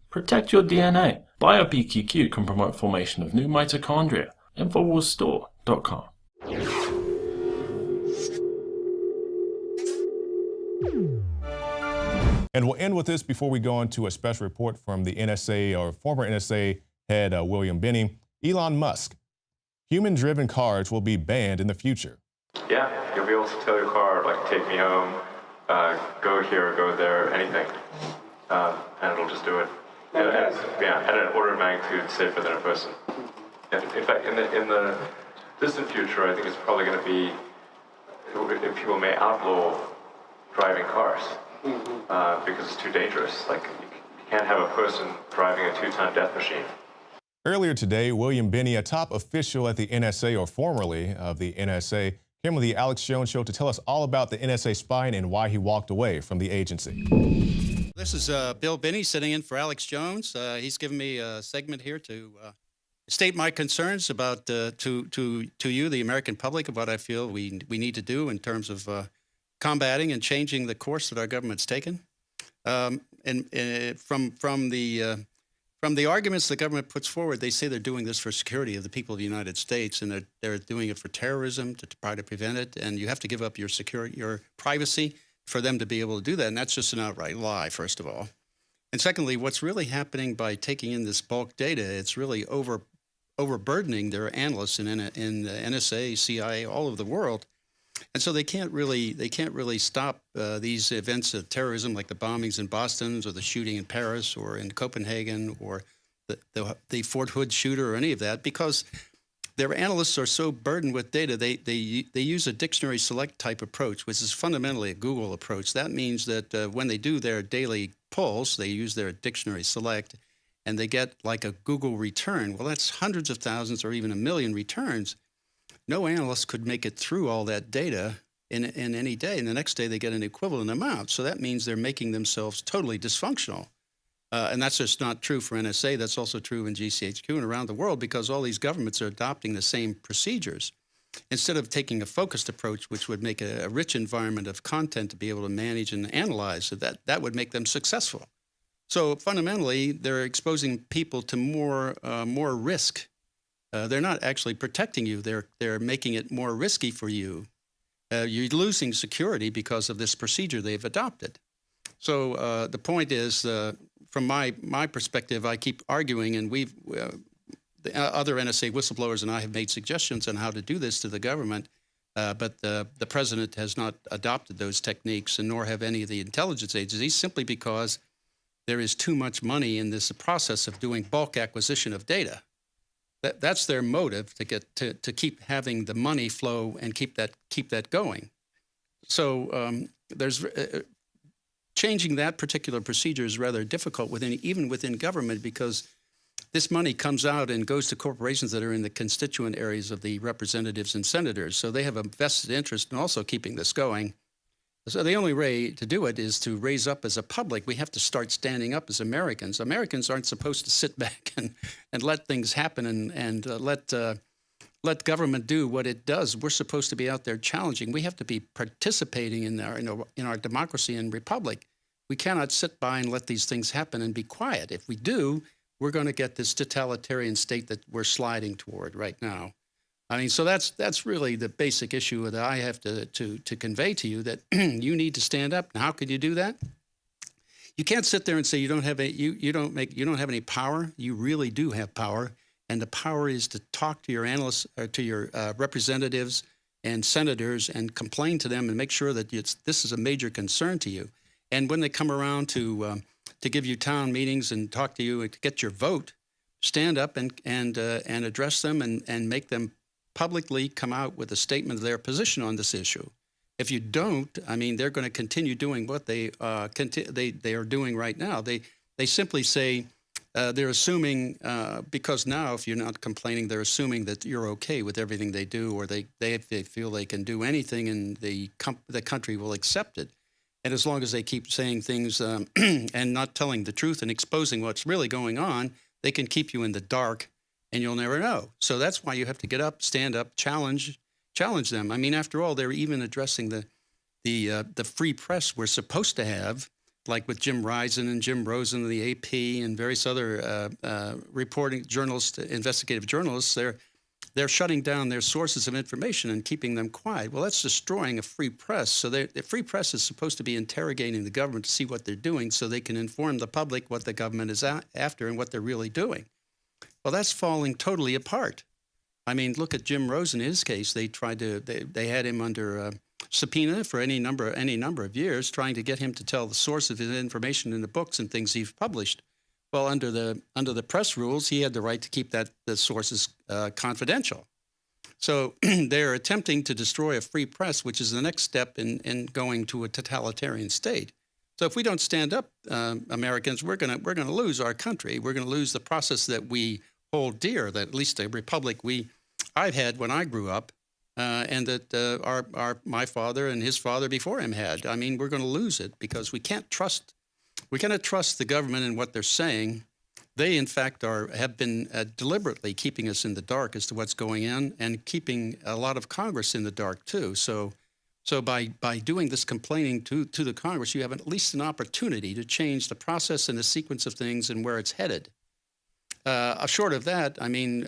Protect your DNA. BioPQQ can promote formation of new mitochondria. Infowarsstore.com. And we'll end with this before we go on to a special report from the NSA, or former NSA head William Binney. Elon Musk. Human-driven cars will be banned in the future. Yeah, you'll be able to tell your car, like, take me home, go here, go there, anything. And it'll just do it. And an order of magnitude safer than a person. And in fact, in the distant future, I think it's probably going to be, if people may outlaw driving cars. Because it's too dangerous. Like, you can't have a person driving a 2-ton death machine. Earlier today, William Binney, a top official at the NSA, or formerly of the NSA, came on the Alex Jones Show to tell us all about the NSA spying and why he walked away from the agency. This is Bill Binney sitting in for Alex Jones. He's given me a segment here to state my concerns about to you, the American public, of what I feel we need to do in terms of combating and changing the course that our government's taken. And from the arguments the government puts forward, they say they're doing this for security of the people of the United States, and they're doing it for terrorism to try to prevent it. And you have to give up your security, your privacy, for them to be able to do that. And that's just an outright lie, first of all. And secondly, what's really happening by taking in this bulk data, it's really overburdening their analysts in the NSA, CIA, all over the world. And so they can't really stop these events of terrorism, like the bombings in Boston, or the shooting in Paris, or in Copenhagen, or the Fort Hood shooter, or any of that, because their analysts are so burdened with data. They use a dictionary select type approach, which is fundamentally a Google approach. That means that when they do their daily polls, they use their dictionary select, and they get like a Google return. Well, that's hundreds of thousands or even 1 million returns. No analyst could make it through all that data in any day, and the next day they get an equivalent amount. So that means they're making themselves totally dysfunctional. And that's just not true for NSA. That's also true in GCHQ and around the world, because all these governments are adopting the same procedures. Instead of taking a focused approach, which would make a rich environment of content to be able to manage and analyze, so that would make them successful. So fundamentally, they're exposing people to more risk. They're not actually protecting you. They're making it more risky for you. You're losing security because of this procedure they've adopted. So the point is, from my perspective, I keep arguing, and the other NSA whistleblowers and I have made suggestions on how to do this to the government, but the president has not adopted those techniques, and nor have any of the intelligence agencies, simply because there is too much money in this process of doing bulk acquisition of data. That's their motive, to get to keep having the money flow and keep that going. So there's changing that particular procedure is rather difficult even within government, because this money comes out and goes to corporations that are in the constituent areas of the representatives and senators. So they have a vested interest in also keeping this going. So the only way to do it is to raise up as a public. We have to start standing up as Americans. Americans aren't supposed to sit back and let things happen and let government do what it does. We're supposed to be out there challenging. We have to be participating in our democracy and republic. We cannot sit by and let these things happen and be quiet. If we do, we're going to get this totalitarian state that we're sliding toward right now. I mean, so that's really the basic issue that I have to convey to you, that you need to stand up. And how could you do that? You can't sit there and say you don't have any power. You really do have power, and the power is to talk to your analysts, or to your representatives and senators, and complain to them and make sure that this is a major concern to you. And when they come around to give you town meetings and talk to you to get your vote, stand up and address them and make them publicly come out with a statement of their position on this issue. If you don't, I mean, they're going to continue doing what they are doing right now. They simply say they're assuming, because now if you're not complaining, they're assuming that you're okay with everything they do, or they feel they can do anything and the country will accept it. And as long as they keep saying things and not telling the truth and exposing what's really going on, they can keep you in the dark, and you'll never know. So that's why you have to get up, stand up, challenge them. I mean, after all, they're even addressing the free press we're supposed to have, like with Jim Risen and Jim Rosen of the AP and various other reporting journalists, investigative journalists, they're shutting down their sources of information and keeping them quiet. Well, that's destroying a free press. So the free press is supposed to be interrogating the government to see what they're doing so they can inform the public what the government is after and what they're really doing. Well, that's falling totally apart. I mean, look at Jim Rosen. In his case, they had him under subpoena for any number of years, trying to get him to tell the source of his information in the books and things he's published. Well, under the press rules, he had the right to keep the sources confidential. So they're attempting to destroy a free press, which is the next step in going to a totalitarian state. So if we don't stand up, Americans, we're gonna lose our country. We're gonna lose the process that we hold dear, that at least a republic I've had when I grew up, and that my father and his father before him had. I mean, we're going to lose it because we cannot trust the government and what they're saying. They, in fact, have been deliberately keeping us in the dark as to what's going on and keeping a lot of Congress in the dark too. So by doing this complaining to the Congress, you have at least an opportunity to change the process and the sequence of things and where it's headed. Short of that, I mean,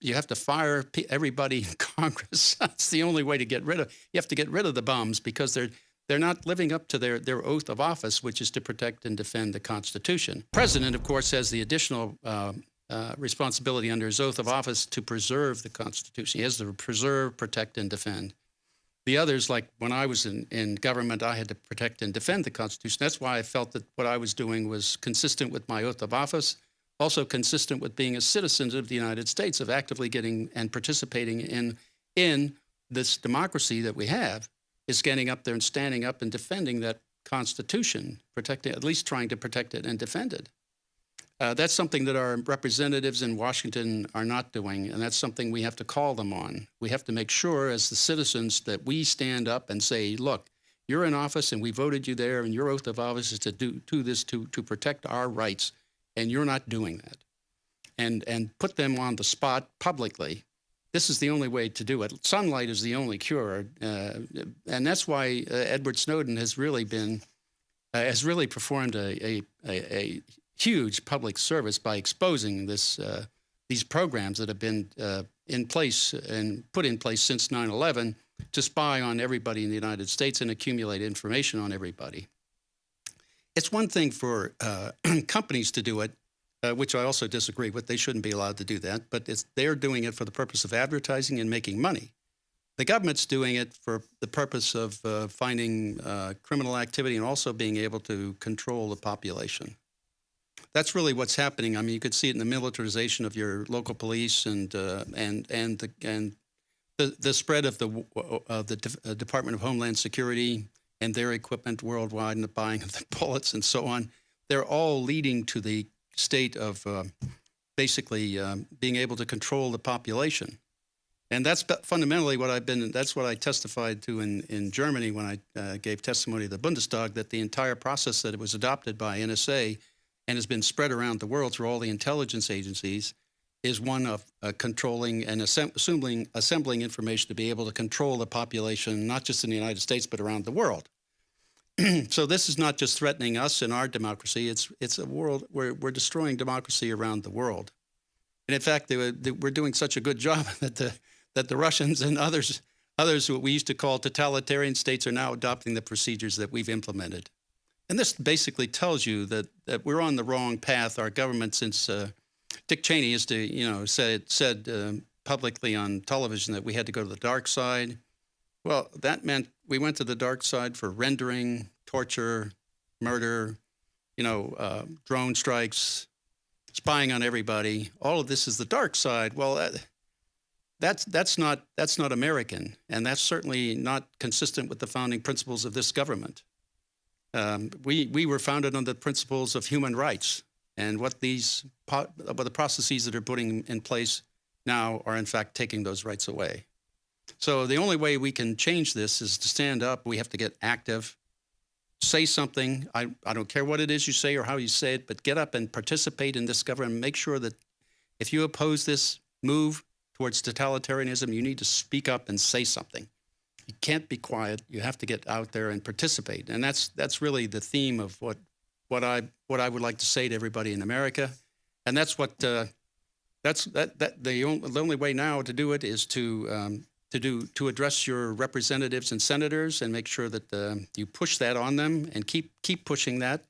you have to fire everybody in Congress. That's the only way to get rid of. You have to get rid of the bums because they're not living up to their oath of office, which is to protect and defend the Constitution. The president, of course, has the additional responsibility under his oath of office to preserve the Constitution. He has to preserve, protect, and defend. The others, like when I was in government, I had to protect and defend the Constitution. That's why I felt that what I was doing was consistent with my oath of office, also consistent with being a citizen of the United States, of actively getting and participating in this democracy that we have, is getting up there and standing up and defending that Constitution, at least trying to protect it and defend it. That's something that our representatives in Washington are not doing, and that's something we have to call them on. We have to make sure as the citizens that we stand up and say, look, you're in office and we voted you there, and your oath of office is to do this to protect our rights, and you're not doing that. And put them on the spot publicly. This is the only way to do it. Sunlight is the only cure, and that's why Edward Snowden has really performed a huge public service by exposing these programs that have been in place and put in place since 9/11 to spy on everybody in the United States and accumulate information on everybody. It's one thing for companies to do it, which I also disagree with. They shouldn't be allowed to do that, but they're doing it for the purpose of advertising and making money. The government's doing it for the purpose of finding criminal activity and also being able to control the population. That's really what's happening. I mean, you could see it in the militarization of your local police and the spread of the Department of Homeland Security and their equipment worldwide and the buying of the bullets and so on. They're all leading to the state of basically being able to control the population. And that's fundamentally that's what I testified to in Germany when I gave testimony to the Bundestag, that the entire process that it was adopted by NSA and has been spread around the world through all the intelligence agencies is one of controlling and assembling information to be able to control the population, not just in the United States, but around the world. So this is not just threatening us and our democracy. It's a world where we're destroying democracy around the world. And in fact, we're doing such a good job that the Russians and others what we used to call totalitarian states are now adopting the procedures that we've implemented. And this basically tells you that we're on the wrong path. Our government, since Dick Cheney used to, said publicly on television that we had to go to the dark side. Well, that meant we went to the dark side for rendering, torture, murder, drone strikes, spying on everybody. All of this is the dark side. Well, that's not American, and that's certainly not consistent with the founding principles of this government. We were founded on the principles of human rights, and what the processes that are putting in place now are in fact taking those rights away. So the only way we can change this is to stand up. We have to get active, say something. I don't care what it is you say or how you say it, but get up and participate in this government. Make sure that if you oppose this move towards totalitarianism, you need to speak up and say something. You can't be quiet. You have to get out there and participate. And that's really the theme of what I would like to say to everybody in America. And that's what the only way now to do it is to address your representatives and senators and make sure that you push that on them and keep pushing that.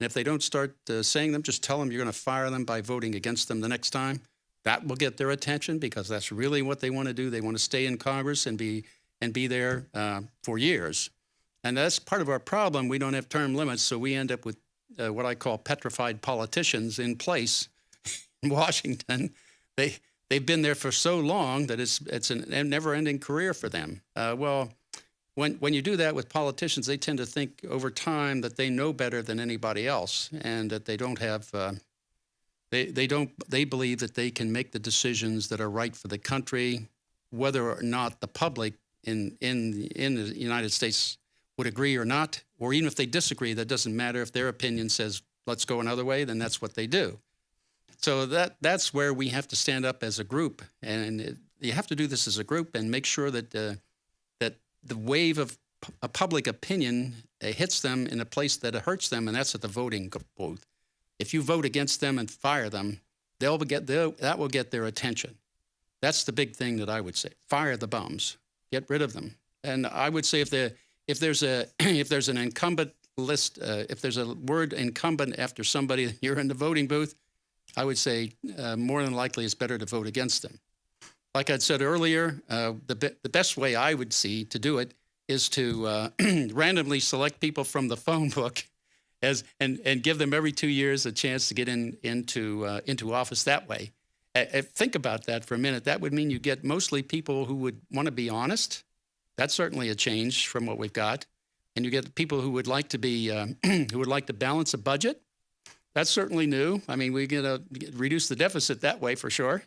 And if they don't start saying them, just tell them you're going to fire them by voting against them the next time. That will get their attention, because that's really what they want to do. They want to stay in Congress and be there for years. And that's part of our problem. We don't have term limits, so we end up with what I call petrified politicians in place in Washington. They've been there for so long that it's a never-ending career for them. Well, when you do that with politicians, they tend to think over time that they know better than anybody else, and that they don't have. They believe that they can make the decisions that are right for the country, whether or not the public in the United States would agree or not, or even if they disagree, that doesn't matter. If their opinion says let's go another way, then that's what they do. So that's where we have to stand up as a group, and you have to do this as a group and make sure that that the wave of public opinion hits them in a place that it hurts them, and that's at the voting booth. If you vote against them and fire them, that will get their attention. That's the big thing that I would say. Fire the bums. Get rid of them. And I would say if there's an incumbent list, if there's a word incumbent after somebody you're in the voting booth, I would say more than likely it's better to vote against them. Like I said earlier, the best way I would see to do it is to randomly select people from the phone book and give them every 2 years a chance to get into office that way. Think about that for a minute. That would mean you get mostly people who would want to be honest. That's certainly a change from what we've got. And you get people who would like to be who would like to balance a budget. That's certainly new. I mean, we're going to reduce the deficit that way for sure.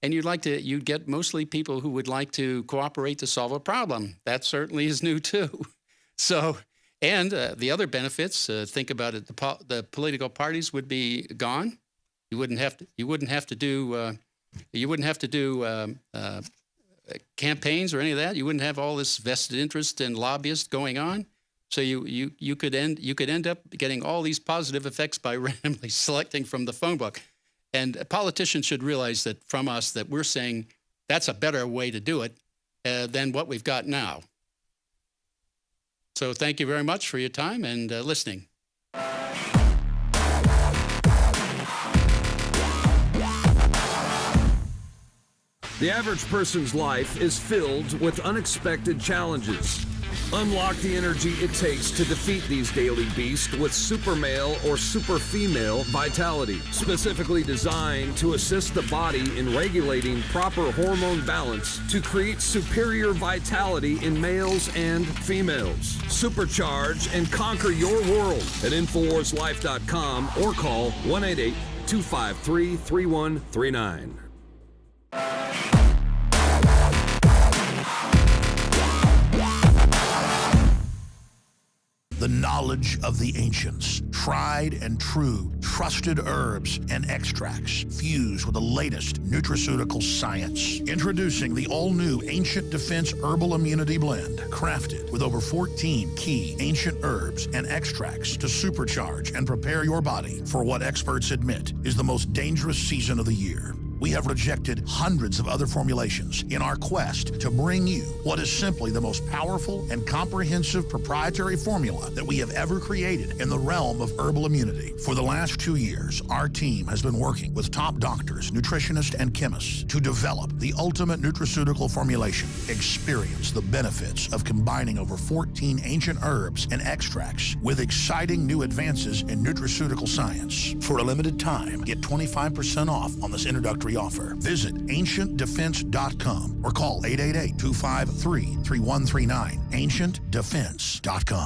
And you'd get mostly people who would like to cooperate to solve a problem. That certainly is new too. So. And the other benefits, think about it. The political parties would be gone. You wouldn't have to do campaigns or any of that. You wouldn't have all this vested interest and lobbyists going on. So you could end up getting all these positive effects by randomly selecting from the phone book. And politicians should realize that from us that we're saying that's a better way to do it than what we've got now. So thank you very much for your time and listening. The average person's life is filled with unexpected challenges. Unlock the energy it takes to defeat these daily beasts with super male or super female vitality, specifically designed to assist the body in regulating proper hormone balance to create superior vitality in males and females. Supercharge and conquer your world at InfoWarsLife.com or call 1-888-253-3139. The knowledge of the ancients, tried and true, trusted herbs and extracts fused with the latest nutraceutical science. Introducing the all-new Ancient Defense Herbal Immunity Blend, crafted with over 14 key ancient herbs and extracts to supercharge and prepare your body for what experts admit is the most dangerous season of the year. We have rejected hundreds of other formulations in our quest to bring you what is simply the most powerful and comprehensive proprietary formula that we have ever created in the realm of herbal immunity. For the last 2 years, our team has been working with top doctors, nutritionists, and chemists to develop the ultimate nutraceutical formulation. Experience the benefits of combining over 14 ancient herbs and extracts with exciting new advances in nutraceutical science. For a limited time, get 25% off on this introductory offer. Visit ancientdefense.com or call 888-253-3139. ancientdefense.com.